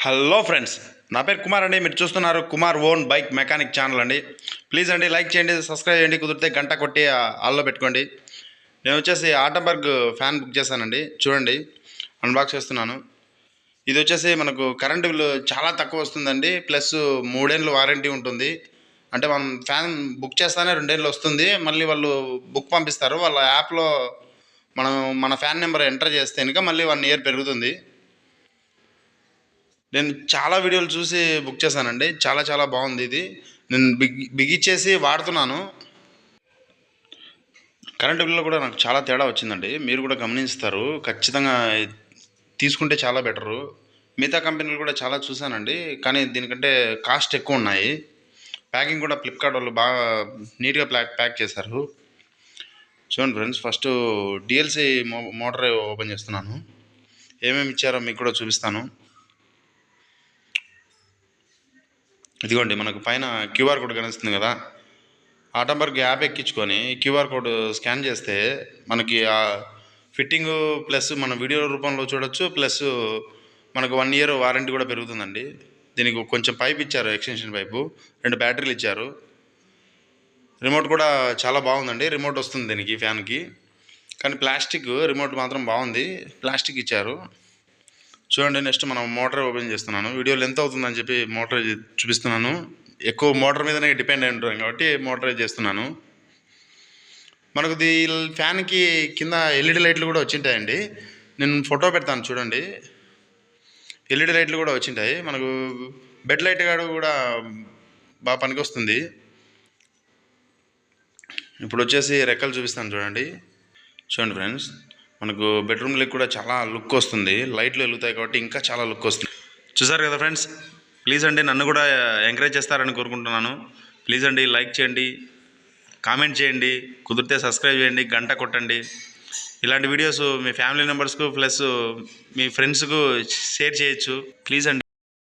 Hello friends, నా పేరు కుమార్ అండి. మీరు చూస్తున్నారు Kumar own bike mechanic channel అండి. ప్లీజ్ అండి లైక్ చేయండి, సబ్స్క్రైబ్ చేయండి, కుదిరితే గంట కొట్టి ఆల్లో పెట్టుకోండి. నేను వచ్చేసి ఆటంబర్గ్ ఫ్యాన్ బుక్ చేశానండి. చూడండి, అన్బాక్స్ చేస్తున్నాను. ఇది వచ్చేసి మనకు కరెంటు బిల్లు చాలా తక్కువ వస్తుందండి. ప్లస్ 3 ఏళ్ళు వారంటీ ఉంటుంది. అంటే మనం ఫ్యాన్ బుక్ చేస్తానే 2 ఏళ్ళు వస్తుంది. మళ్ళీ వాళ్ళు బుక్ పంపిస్తారు. వాళ్ళ యాప్లో మనం మన ఫ్యాన్ నెంబర్ ఎంటర్ చేస్తే కనుక మళ్ళీ 1 ఇయర్ పెరుగుతుంది. నేను చాలా వీడియోలు చూసి బుక్ చేశానండి. చాలా చాలా బాగుంది ఇది. నేను బిగిచ్చేసి వాడుతున్నాను. కరెంటు బిల్లు కూడా నాకు చాలా తేడా వచ్చిందండి. మీరు కూడా గమనిస్తారు. ఖచ్చితంగా తీసుకుంటే చాలా బెటరు. మిగతా కంపెనీలు కూడా చాలా చూశానండి, కానీ దీనికంటే కాస్ట్ ఎక్కువ ఉన్నాయి. ప్యాకింగ్ కూడా ఫ్లిప్కార్ట్ వాళ్ళు బాగా నీట్గా ప్యాక్ చేశారు. చూడండి friends, first DLC motor open చేస్తున్నాను. ఏమేమి ఇచ్చారో మీకు కూడా చూపిస్తాను. ఇదిగోండి, మనకు పైన క్యూఆర్ కోడ్ కనిపిస్తుంది కదా. ఆటంబర్గ్ యాప్ ఎక్కించుకొని క్యూఆర్ కోడ్ స్కాన్ చేస్తే మనకి ఆ ఫిట్టింగు ప్లస్ మన వీడియో రూపంలో చూడొచ్చు. ప్లస్ మనకు 1 ఇయర్ వారంటీ కూడా పెరుగుతుందండి. దీనికి కొంచెం పైప్ ఇచ్చారు, ఎక్స్టెన్షన్ పైపు. 2 బ్యాటరీలు ఇచ్చారు. రిమోట్ కూడా చాలా బాగుందండి. రిమోట్ వస్తుంది దీనికి, ఫ్యాన్కి. కానీ ప్లాస్టిక్ రిమోట్ మాత్రం బాగుంది. ప్లాస్టిక్ ఇచ్చారు. చూడండి, నెక్స్ట్ మనం మోటార్ ఓపెన్ చేస్తున్నాను. వీడియో లెంత్ అవుతుందని చెప్పి మోటార్ చూపిస్తున్నాను. ఎక్కువ మోటార్ మీదనే డిపెండ్ అయి ఉంటాం కాబట్టి మోటార్ చేస్తున్నాను. మనకు ఫ్యాన్కి కింద ఎల్ఈడి లైట్లు కూడా వచ్చింటాయండి. నేను ఫోటో పెడతాను చూడండి. ఎల్ఈడి లైట్లు కూడా వచ్చింటాయి. మనకు బెడ్ లైట్ కూడా బాగా పనికి వస్తుంది. ఇప్పుడు వచ్చేసి రెక్కలు చూపిస్తాను చూడండి. చూడండి ఫ్రెండ్స్, మనకు బెడ్రూమ్లకి కూడా చాలా లుక్ వస్తుంది. లైట్లు వెలుగుతాయి కాబట్టి ఇంకా చాలా లుక్ వస్తుంది. చూసారు కదా ఫ్రెండ్స్, ప్లీజ్ అండి నన్ను కూడా ఎంకరేజ్ చేస్తారని కోరుకుంటున్నాను. ప్లీజ్ అండి లైక్ చేయండి, కామెంట్ చేయండి, కుదిరితే సబ్స్క్రైబ్ చేయండి, గంట కొట్టండి. ఇలాంటి వీడియోస్ మీ ఫ్యామిలీ మెంబర్స్కు ప్లస్ మీ ఫ్రెండ్స్కు షేర్ చేయొచ్చు. ప్లీజ్ అండి.